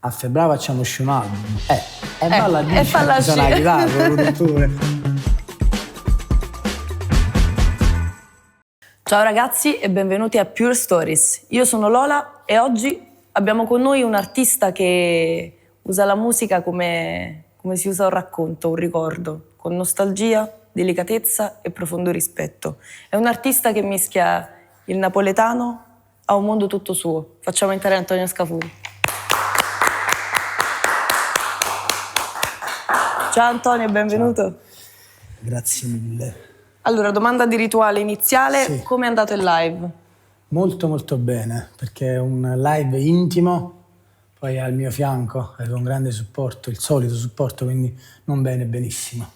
a febbraio facciamo uscire un album. Balla a falla suona la chitarra, produttore. Ciao ragazzi e benvenuti a Pure Stories. Io sono Lola e oggi abbiamo con noi un artista che usa la musica come si usa un racconto, un ricordo, con nostalgia, delicatezza e profondo rispetto. È un artista che mischia il napoletano a un mondo tutto suo. Facciamo entrare Antonio Scafuri. Ciao Antonio, benvenuto. Ciao. Grazie mille. Allora, domanda di rituale iniziale, sì. Come è andato il live? Molto molto bene, perché è un live intimo, poi al mio fianco avevo un grande supporto, il solito supporto, quindi non bene, benissimo.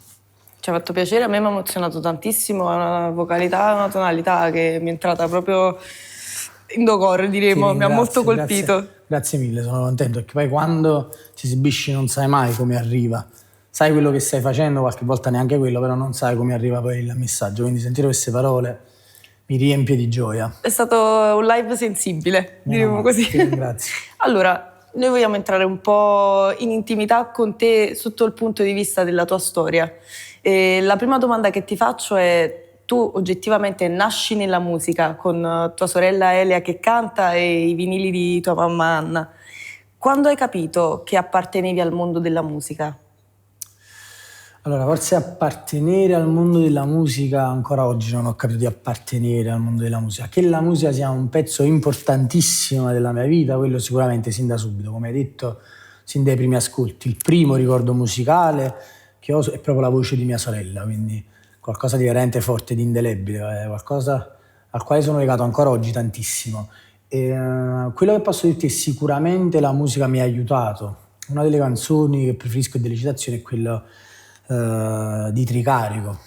Ci ha fatto piacere, a me mi ha emozionato tantissimo, ha una vocalità, una tonalità che mi è entrata proprio in docore, diremo, mi ha molto colpito. Grazie mille, sono contento, perché poi quando ti esibisci non sai mai come arriva. Sai quello che stai facendo, qualche volta neanche quello, però non sai come arriva poi il messaggio, quindi sentire queste parole mi riempie di gioia. È stato un live sensibile, diremo così. Grazie. Allora, noi vogliamo entrare un po' in intimità con te sotto il punto di vista della tua storia. E la prima domanda che ti faccio è: tu oggettivamente nasci nella musica con tua sorella Elia che canta e i vinili di tua mamma Anna. Quando hai capito che appartenevi al mondo della musica? Allora, forse appartenere al mondo della musica, ancora oggi non ho capito di appartenere al mondo della musica. Che la musica sia un pezzo importantissimo della mia vita, quello sicuramente sin da subito, come hai detto, sin dai primi ascolti. Il primo ricordo musicale che ho è proprio la voce di mia sorella, quindi qualcosa di veramente forte, di indelebile, qualcosa al quale sono legato ancora oggi tantissimo. E, quello che posso dirti è sicuramente la musica mi ha aiutato. Una delle canzoni che preferisco e delle citazioni è quella di Tricarico.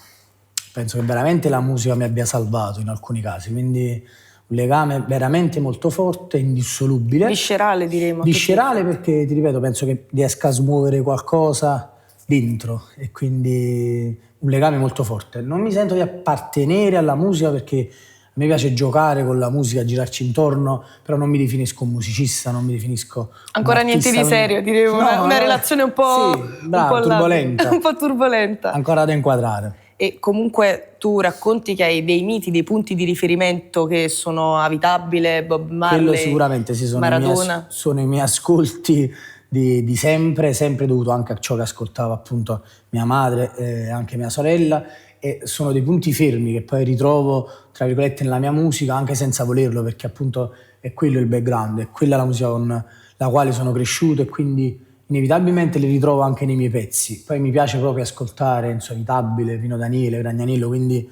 Penso che veramente la musica mi abbia salvato in alcuni casi, quindi un legame veramente molto forte, indissolubile. Viscerale, diremo. Viscerale perché, ti ripeto, penso che riesca a smuovere qualcosa dentro e quindi un legame molto forte. Non mi sento di appartenere alla musica perché a me piace giocare con la musica, girarci intorno, però non mi definisco un musicista, non mi definisco ancora niente di serio, diremo, una relazione un po', sì, bravo, turbolenta. Un po' turbolenta. Ancora da inquadrare. E comunque tu racconti che hai dei miti, dei punti di riferimento che sono Avitabile, Bob Marley, quello sicuramente sì, Maradona. Sono i miei ascolti di sempre dovuto anche a ciò che ascoltava appunto mia madre e anche mia sorella, e sono dei punti fermi che poi ritrovo tra virgolette nella mia musica anche senza volerlo, perché appunto è quello il background, è quella la musica con la quale sono cresciuto e quindi inevitabilmente li ritrovo anche nei miei pezzi. Poi mi piace proprio ascoltare Avitabile, Pino Daniele, Gragnanello, quindi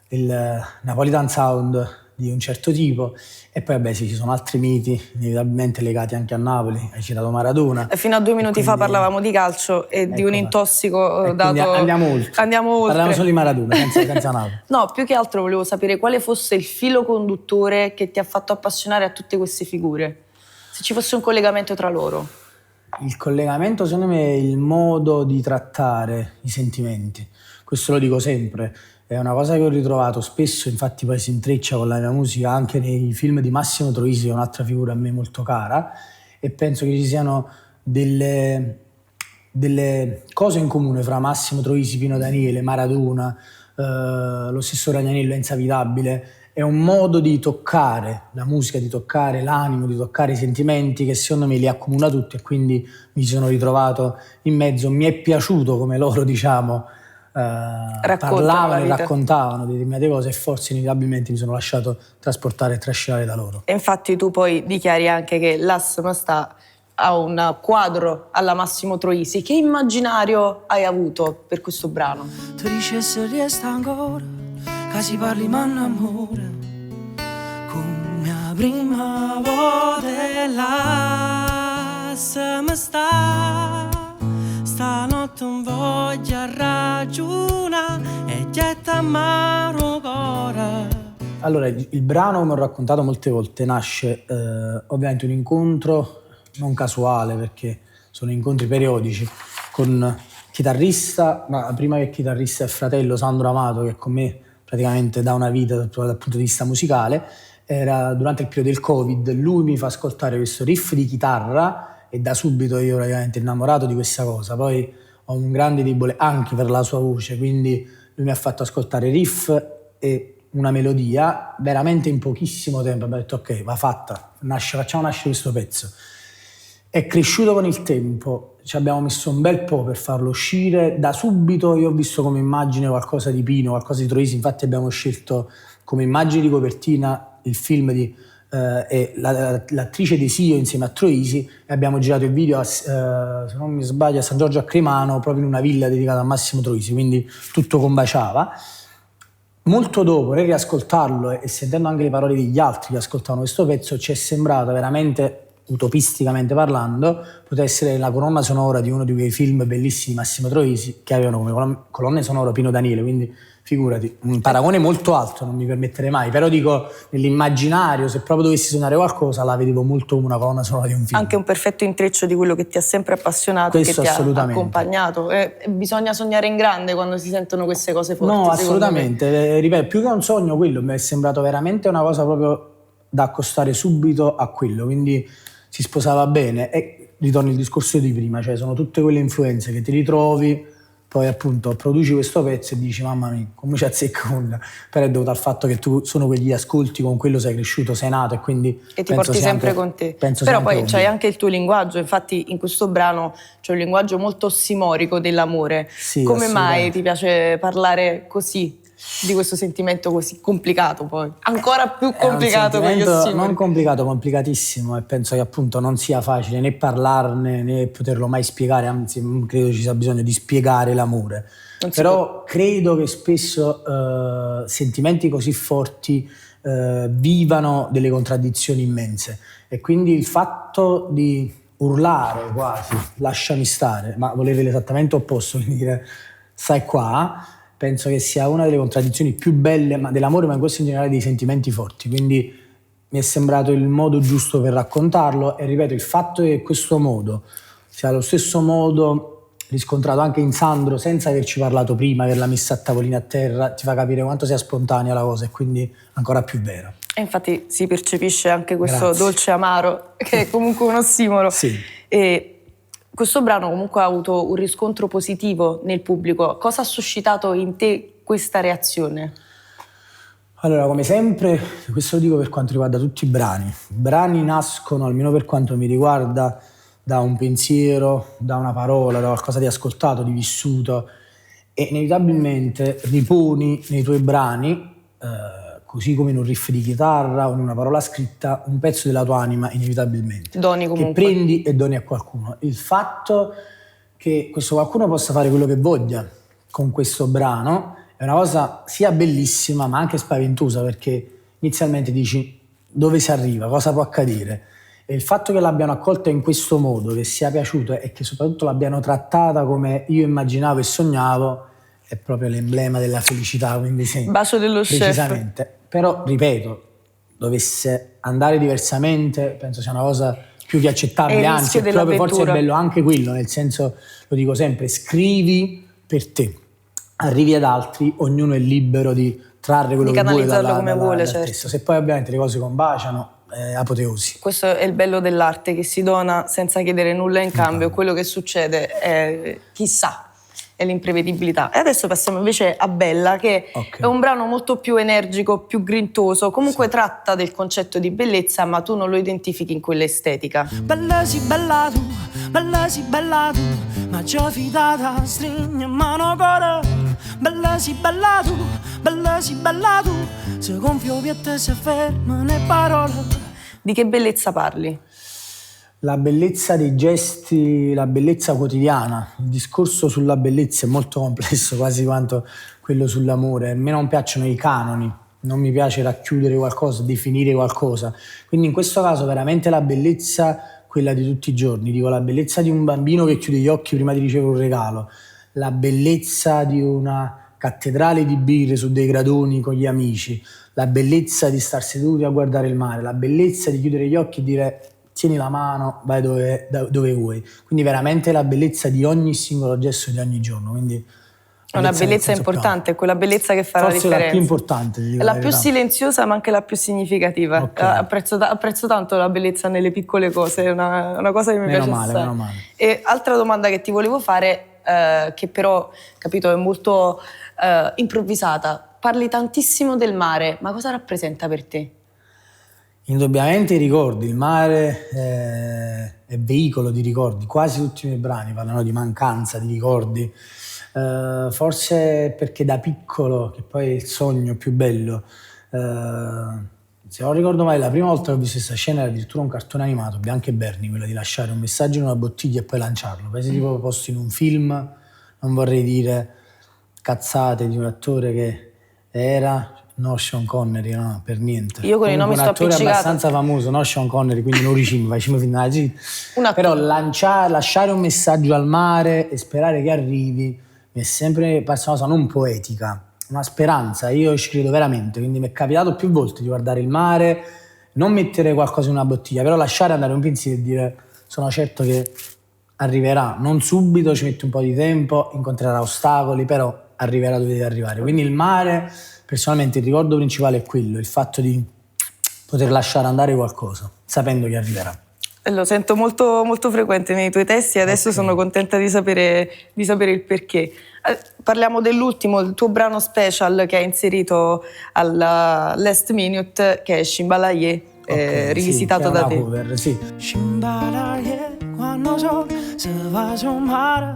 il Napolitan Sound di un certo tipo, e poi vabbè sì, ci sono altri miti inevitabilmente legati anche a Napoli, hai citato Maradona. E fino a 2 minuti fa parlavamo di calcio e di un intossico dato... Andiamo oltre. Parliamo solo di Maradona, senza Napoli. No, più che altro volevo sapere quale fosse il filo conduttore che ti ha fatto appassionare a tutte queste figure, se ci fosse un collegamento tra loro. Il collegamento secondo me è il modo di trattare i sentimenti, questo lo dico sempre. È una cosa che ho ritrovato spesso, infatti poi si intreccia con la mia musica anche nei film di Massimo Troisi, che è un'altra figura a me molto cara, e penso che ci siano delle cose in comune fra Massimo Troisi, Pino Daniele, Maradona, lo stesso Gragnanello, Enzo Avitabile. È un modo di toccare la musica, di toccare l'animo, di toccare i sentimenti che secondo me li accomuna tutti, e quindi mi sono ritrovato in mezzo. Mi è piaciuto come loro, diciamo, parlavano e raccontavano di determinate cose, e forse inevitabilmente mi sono lasciato trasportare e trascinare da loro. E infatti tu poi dichiari anche che l'As Mastà ha un quadro alla Massimo Troisi. Che immaginario hai avuto per questo brano? Tu dici se resta ancora, che si parli ma innamora, come la prima volta l'As Mastà. Stanotte non voglio ragionare e getta amaro cuore. Allora, il brano, come ho raccontato molte volte, nasce ovviamente un incontro non casuale, perché sono incontri periodici con chitarrista, ma prima che chitarrista è fratello Sandro Amato, che con me praticamente da una vita dal punto di vista musicale. Era durante il periodo del Covid, lui mi fa ascoltare questo riff di chitarra e da subito io praticamente innamorato di questa cosa. Poi ho un grande debole anche per la sua voce, quindi lui mi ha fatto ascoltare riff e una melodia veramente in pochissimo tempo. Abbiamo detto ok, va fatta, facciamo nascere questo pezzo. È cresciuto con il tempo, ci abbiamo messo un bel po' per farlo uscire. Da subito io ho visto come immagine qualcosa di Pino, qualcosa di Troisi, infatti abbiamo scelto come immagine di copertina il film di l'attrice De Sio insieme a Troisi, e abbiamo girato il video se non mi sbaglio a San Giorgio a Cremano, proprio in una villa dedicata a Massimo Troisi, quindi tutto combaciava. Molto dopo, nel riascoltarlo e sentendo anche le parole degli altri che ascoltavano questo pezzo, ci è sembrato veramente, utopisticamente parlando, poteva essere la colonna sonora di uno di quei film bellissimi Massimo Troisi che avevano come colonne sonore Pino Daniele, quindi figurati, un paragone molto alto, non mi permetterei mai, però dico, nell'immaginario, se proprio dovessi suonare qualcosa, la vedevo molto come una colonna sonora di un film. Anche un perfetto intreccio di quello che ti ha sempre appassionato e che ti ha accompagnato. Bisogna sognare in grande quando si sentono queste cose forti. No, assolutamente, ripeto, più che un sogno quello, mi è sembrato veramente una cosa proprio da accostare subito a quello, quindi si sposava bene. E ritorno al discorso di prima, cioè sono tutte quelle influenze che ti ritrovi, poi appunto produci questo pezzo e dici mamma mia, come ci azzecca nulla, però è dovuto al fatto che tu sono quegli ascolti, con quello sei cresciuto, sei nato, e quindi e ti porti sempre con te. Però poi c'hai anche il tuo linguaggio, infatti in questo brano c'è un linguaggio molto ossimorico dell'amore. Sì, come mai ti piace parlare così di questo sentimento così complicato, poi ancora più complicato con gli ossimori? Non complicato, complicatissimo, e penso che appunto non sia facile né parlarne né poterlo mai spiegare, anzi credo ci sia bisogno di spiegare l'amore, però credo che spesso sentimenti così forti vivano delle contraddizioni immense, e quindi il fatto di urlare quasi lasciami stare, ma volere l'esattamente opposto, quindi dire stai qua, penso che sia una delle contraddizioni più belle dell'amore, ma in questo in generale dei sentimenti forti, quindi mi è sembrato il modo giusto per raccontarlo. E ripeto, il fatto che questo modo sia lo stesso modo riscontrato anche in Sandro, senza averci parlato prima, averla messa a tavolino a terra, ti fa capire quanto sia spontanea la cosa, e quindi ancora più vera. E infatti si percepisce anche questo dolce amaro, che è comunque un ossimoro. Sì. E questo brano comunque ha avuto un riscontro positivo nel pubblico. Cosa ha suscitato in te questa reazione? Allora, come sempre, questo lo dico per quanto riguarda tutti i brani. I brani nascono, almeno per quanto mi riguarda, da un pensiero, da una parola, da qualcosa di ascoltato, di vissuto, e inevitabilmente riponi nei tuoi brani, così come in un riff di chitarra o in una parola scritta, un pezzo della tua anima inevitabilmente. Doni comunque. Che prendi e doni a qualcuno. Il fatto che questo qualcuno possa fare quello che voglia con questo brano è una cosa sia bellissima ma anche spaventosa, perché inizialmente dici dove si arriva, cosa può accadere, e il fatto che l'abbiano accolta in questo modo, che sia piaciuto e che soprattutto l'abbiano trattata come io immaginavo e sognavo, è proprio l'emblema della felicità, quindi sì, bacio dello precisamente. Chef. Però ripeto, dovesse andare diversamente penso sia una cosa più che accettabile, anzi proprio forse è bello anche quello, nel senso, lo dico sempre, scrivi per te, arrivi ad altri, ognuno è libero di trarre quello che vuole dalla certo. Se poi ovviamente le cose combaciano, apoteosi. Questo è il bello dell'arte, che si dona senza chiedere nulla in cambio. Quello che succede è chissà, è l'imprevedibilità. E adesso passiamo invece a Bella, che è un brano molto più energico, più grintoso, comunque tratta del concetto di bellezza, ma tu non lo identifichi in quell'estetica. Bella si bella tu, ma già fidata, stringe mano cuore. Bella si bella tu, se gonfio piette se ferma le parole. Di che bellezza parli? La bellezza dei gesti, la bellezza quotidiana. Il discorso sulla bellezza è molto complesso, quasi quanto quello sull'amore. A me non piacciono i canoni, non mi piace racchiudere qualcosa, definire qualcosa. Quindi in questo caso veramente la bellezza, quella di tutti i giorni. Dico, la bellezza di un bambino che chiude gli occhi prima di ricevere un regalo, la bellezza di una cattedrale di birre su dei gradoni con gli amici, la bellezza di star seduti a guardare il mare, la bellezza di chiudere gli occhi e dire tieni la mano, vai dove vuoi. Quindi veramente la bellezza di ogni singolo gesto di ogni giorno. Quindi È una bellezza importante, è quella bellezza che fa la differenza. Forse la più importante. È la più silenziosa ma anche la più significativa. Okay. Apprezzo tanto la bellezza nelle piccole cose, è una cosa che mi piace assai. Meno male. E altra domanda che ti volevo fare, che però, capito, è molto improvvisata. Parli tantissimo del mare, ma cosa rappresenta per te? Indubbiamente i ricordi, il mare è veicolo di ricordi, quasi tutti i miei brani parlano di mancanza, di ricordi. Forse perché da piccolo, che poi è il sogno più bello, se non ricordo male, la prima volta che ho visto questa scena era addirittura un cartone animato, Bianca e Bernie, quello di lasciare un messaggio in una bottiglia e poi lanciarlo. Poi se tipo posto in un film, non vorrei dire cazzate di un attore che era... No, Sean Connery, no, per niente. Io con i nomi sto appiccicata. Un attore abbastanza famoso, no Sean Connery, quindi non ricimo, facciamo finire. Però lasciare un messaggio al mare e sperare che arrivi mi è sempre parsa una cosa non poetica, una speranza, io ci credo veramente, quindi mi è capitato più volte di guardare il mare, non mettere qualcosa in una bottiglia, però lasciare andare un pensiero e dire sono certo che arriverà, non subito, ci mette un po' di tempo, incontrerà ostacoli, però arriverà dove deve arrivare. Quindi il mare... Personalmente il ricordo principale è quello, il fatto di poter lasciare andare qualcosa, sapendo che arriverà. Lo sento molto, molto frequente nei tuoi testi e adesso sono contenta di sapere il perché. Parliamo dell'ultimo, il tuo brano special che hai inserito alla Last Minute, che è Shimbalaye, rivisitato da te. Cover, sì. Shimbalaye, quando so se va su mare,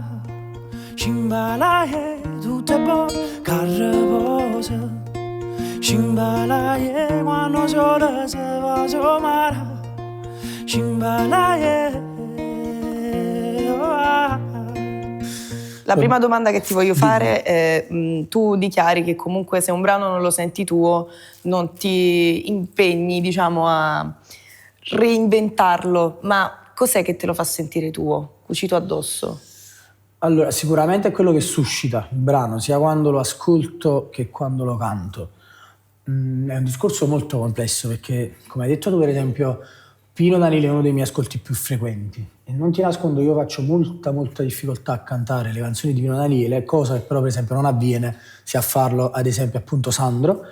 Shimbalaye, tutto è buono, carreposa. Shimbalaye, quando sole se va su mare, Shimbalaye. La prima domanda che ti voglio fare è, tu dichiari che comunque se un brano non lo senti tuo, non ti impegni, diciamo, a reinventarlo, ma cos'è che te lo fa sentire tuo, cucito addosso? Allora, sicuramente è quello che suscita il brano, sia quando lo ascolto che quando lo canto. È un discorso molto complesso perché, come hai detto tu, per esempio, Pino Daniele è uno dei miei ascolti più frequenti e non ti nascondo, io faccio molta difficoltà a cantare le canzoni di Pino Daniele, cosa che però per esempio non avviene se a farlo ad esempio appunto Sandro,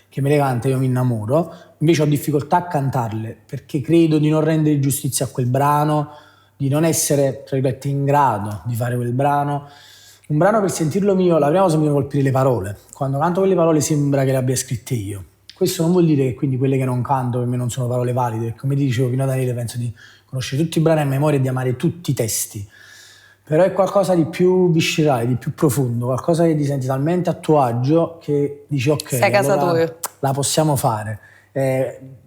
che me le canta e io mi innamoro. Invece ho difficoltà a cantarle perché credo di non rendere giustizia a quel brano, di non essere, tra virgolette, in grado di fare quel brano. Un brano, per sentirlo mio, la prima cosa mi devono colpire le parole. Quando canto quelle parole sembra che le abbia scritte io. Questo non vuol dire che quindi quelle che non canto per me non sono parole valide, perché come ti dicevo, Pino Daniele penso di conoscere tutti i brani a memoria e di amare tutti i testi. Però è qualcosa di più viscerale, di più profondo, qualcosa che ti senti talmente a tuo agio che dici ok, sei a casa tua, la possiamo fare.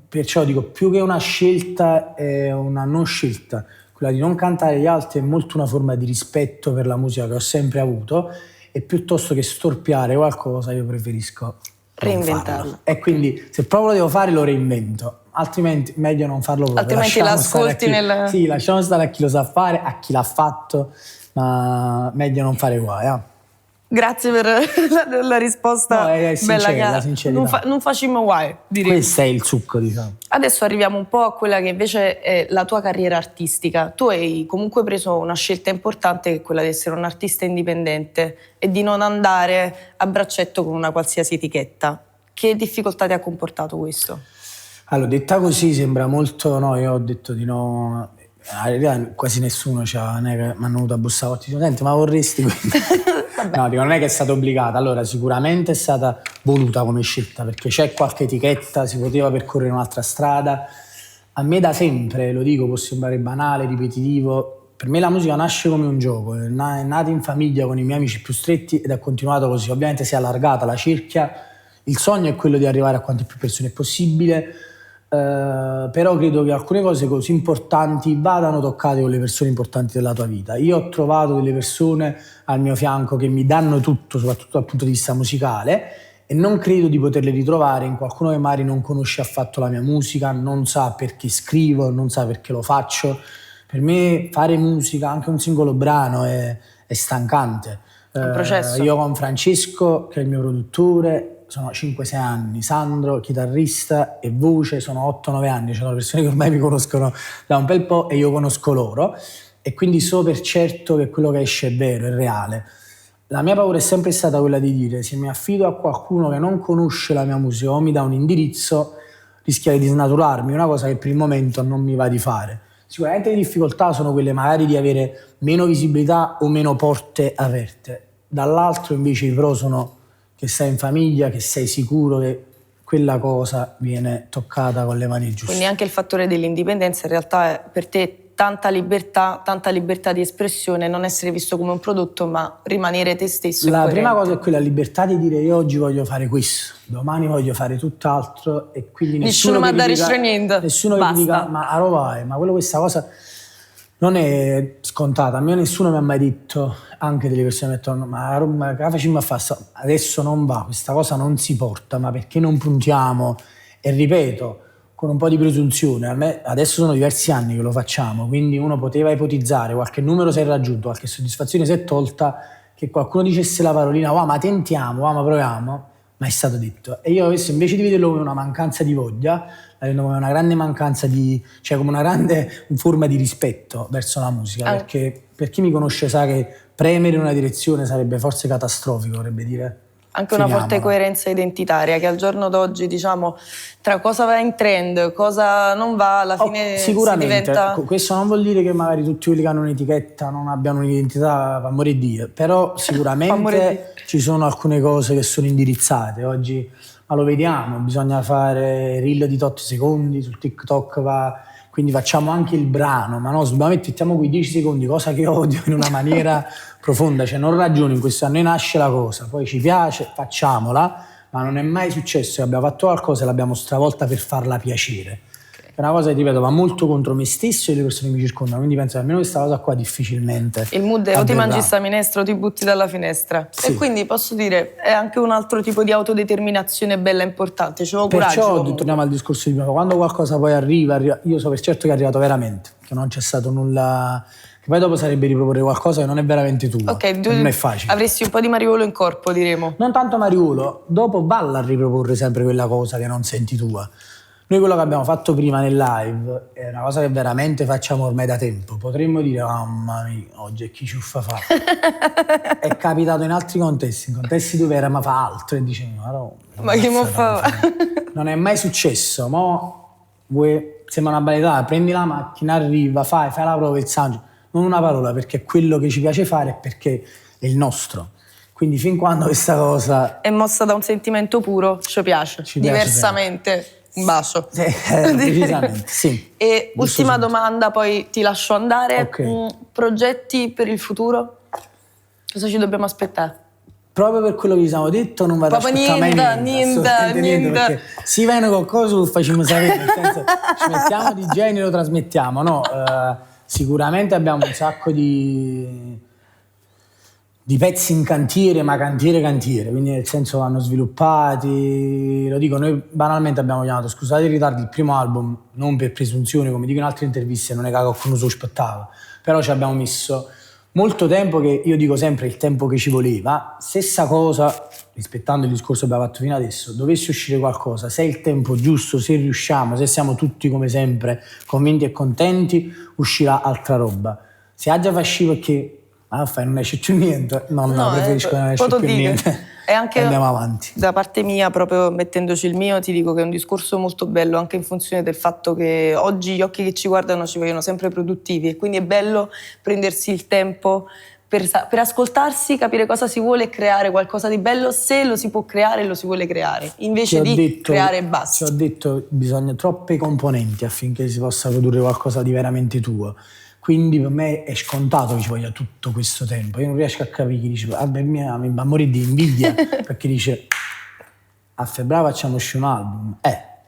Perciò dico, più che una scelta è una non scelta. Quella di non cantare gli altri è molto una forma di rispetto per la musica che ho sempre avuto e piuttosto che storpiare qualcosa io preferisco reinventarlo. E quindi se proprio lo devo fare lo reinvento, altrimenti meglio non farlo proprio. Altrimenti l'ascolti nel... Sì, lasciamo stare a chi lo sa fare, a chi l'ha fatto, ma meglio non fare guai. Grazie per la risposta bella chiara. Non facciamo guai, direi. Questo è il succo, diciamo. Adesso arriviamo un po' a quella che invece è la tua carriera artistica. Tu hai comunque preso una scelta importante, che è quella di essere un artista indipendente e di non andare a braccetto con una qualsiasi etichetta. Che difficoltà ti ha comportato questo? Allora, detta così sembra molto... No, io ho detto di no... Quasi nessuno mi hanno venuto a bussare, senti, ma vorresti? No, dico, non è che è stata obbligata. Allora, sicuramente è stata voluta come scelta, perché c'è qualche etichetta, si poteva percorrere un'altra strada. A me da sempre, lo dico, può sembrare banale, ripetitivo, per me la musica nasce come un gioco, è nata in famiglia con i miei amici più stretti ed è continuato così. Ovviamente si è allargata la cerchia, il sogno è quello di arrivare a quante più persone è possibile. Però credo che alcune cose così importanti vadano toccate con le persone importanti della tua vita. Io ho trovato delle persone al mio fianco che mi danno tutto, soprattutto dal punto di vista musicale, e non credo di poterle ritrovare in qualcuno che magari non conosce affatto la mia musica, non sa perché scrivo, non sa perché lo faccio. Per me fare musica, anche un singolo brano, è stancante. È un processo. Io con Francesco, che è il mio produttore, sono 5-6 anni, Sandro, chitarrista e voce, sono 8-9 anni, ci sono persone che ormai mi conoscono da un bel po' e io conosco loro e quindi so per certo che quello che esce è vero, è reale. la mia paura è sempre stata quella di dire: se mi affido a qualcuno che non conosce la mia musica o mi dà un indirizzo, rischia di snaturarmi, una cosa che per il momento non mi va di fare. Sicuramente le difficoltà sono quelle magari di avere meno visibilità o meno porte aperte. Dall'altro invece i pro sono che sei in famiglia, che sei sicuro che quella cosa viene toccata con le mani giuste. Quindi anche il fattore dell'indipendenza in realtà è per te tanta libertà di espressione, non essere visto come un prodotto ma rimanere te stesso. La prima cosa è quella libertà di dire: io oggi voglio fare questo, domani voglio fare tutt'altro, e quindi nessuno mi che dica niente. Nessuno che ti dica: ma a vai, ma questa cosa non è scontata. A me nessuno mi ha mai detto, anche delle persone mi detto: ma che facciamo a fare? Adesso non va, questa cosa non si porta, ma perché non puntiamo? E ripeto, con un po' di presunzione, adesso sono diversi anni che lo facciamo, quindi uno poteva ipotizzare, qualche numero si è raggiunto, qualche soddisfazione si è tolta, che qualcuno dicesse la parolina: wow, ma tentiamo, wow, ma proviamo, ma è stato detto. E io adesso, invece di vederlo come una mancanza di voglia, la vedo come una grande mancanza cioè come una grande forma di rispetto verso la musica, perché per chi mi conosce sa che premere in una direzione sarebbe forse catastrofico, vorrebbe dire. Anche una forte coerenza identitaria che al giorno d'oggi, diciamo, tra cosa va in trend, cosa non va, alla fine sicuramente, si diventa... Questo non vuol dire che magari tutti quelli che hanno un'etichetta non abbiano un'identità, per amore di Dio, però sicuramente ci sono alcune cose che sono indirizzate. Oggi, ma lo vediamo, bisogna fare reel di tot secondi, sul TikTok va... Quindi facciamo anche il brano, ma no, mettiamo quei 10 secondi, cosa che odio in una maniera profonda, cioè non ragioni in questo, a noi nasce la cosa, poi ci piace, facciamola, ma non è mai successo che abbiamo fatto qualcosa e l'abbiamo stravolta per farla piacere. È una cosa che, ripeto, va molto contro me stesso e le persone che mi circondano, quindi penso che almeno questa cosa qua difficilmente il mood è: o ti mangi sta minestra o ti butti dalla finestra. Sì. E quindi posso dire, è anche un altro tipo di autodeterminazione bella e importante, ci vuole coraggio. Perciò torniamo al discorso di prima, quando qualcosa poi arriva, io so per certo che è arrivato veramente, che non c'è stato nulla... Che poi dopo sarebbe riproporre qualcosa che non è veramente tuo. Ok, non è facile. Avresti un po' di Mariolo in corpo, diremo. Non tanto Mariolo, dopo valla a riproporre sempre quella cosa che non senti tua. Noi quello che abbiamo fatto prima nel live è una cosa che veramente facciamo ormai da tempo. Potremmo dire: mamma mia, oggi è chi ciuffa fa. È capitato in altri contesti, in contesti dove era ma fa altro, e dicevi: ma che mo fa? Non è mai successo, sembra una banalità, prendi la macchina, arriva, fai la prova, il sound, non una parola, perché è quello che ci piace fare e perché è il nostro. Quindi fin quando questa cosa è mossa da un sentimento puro, ci piace diversamente. Sempre. Un bacio. Precisamente, sì. E ultima domanda, poi ti lascio andare. Okay. Progetti per il futuro? Cosa ci dobbiamo aspettare? Proprio per quello che vi siamo detto, non vado a aspettare mai niente. Perché si viene qualcosa, lo facciamo sapere, nel senso, ci mettiamo di genere, lo trasmettiamo, no? Sicuramente abbiamo un sacco di pezzi in cantiere, ma cantiere, quindi nel senso vanno sviluppati. Lo dico, noi banalmente abbiamo chiamato, scusate il ritardo, il primo album, non per presunzione, come dico in altre interviste, non è che qualcuno si aspettava, però ci abbiamo messo molto tempo, che io dico sempre il tempo che ci voleva. Stessa cosa, rispettando il discorso che abbiamo fatto fino adesso, dovesse uscire qualcosa, se è il tempo giusto, se riusciamo, se siamo tutti come sempre convinti e contenti, uscirà altra roba. Se ha già fascino perché non esce più niente, no, preferisco che non esce più niente. E anche andiamo avanti. Da parte mia, proprio mettendoci il mio, ti dico che è un discorso molto bello, anche in funzione del fatto che oggi gli occhi che ci guardano ci vogliono sempre produttivi, e quindi è bello prendersi il tempo per ascoltarsi, capire cosa si vuole e creare qualcosa di bello, se lo si può creare e lo si vuole creare, invece di creare e basta. Ci ho detto, bisogna troppe componenti affinché si possa produrre qualcosa di veramente tuo. Quindi per me è scontato che ci voglia tutto questo tempo. Io non riesco a capire chi dice: vabbè, mi va a morire di invidia, perché dice: a febbraio facciamo uscire un album.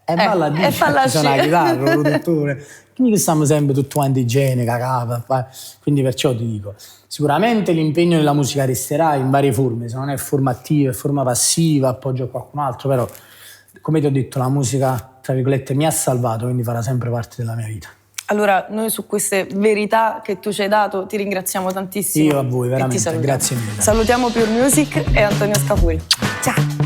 Balla a dire, ci sono la chitarra, il produttore. Quindi stiamo sempre tutti quanti igiene, cacava. Quindi perciò ti dico, sicuramente l'impegno nella musica resterà in varie forme, se non è forma attiva, è forma passiva, appoggio a qualcun altro, però come ti ho detto, la musica, tra virgolette, mi ha salvato, quindi farà sempre parte della mia vita. Allora, noi su queste verità che tu ci hai dato ti ringraziamo tantissimo. Io a voi, veramente, grazie mille. Salutiamo Pure Music e Antonio Scapuri. Ciao!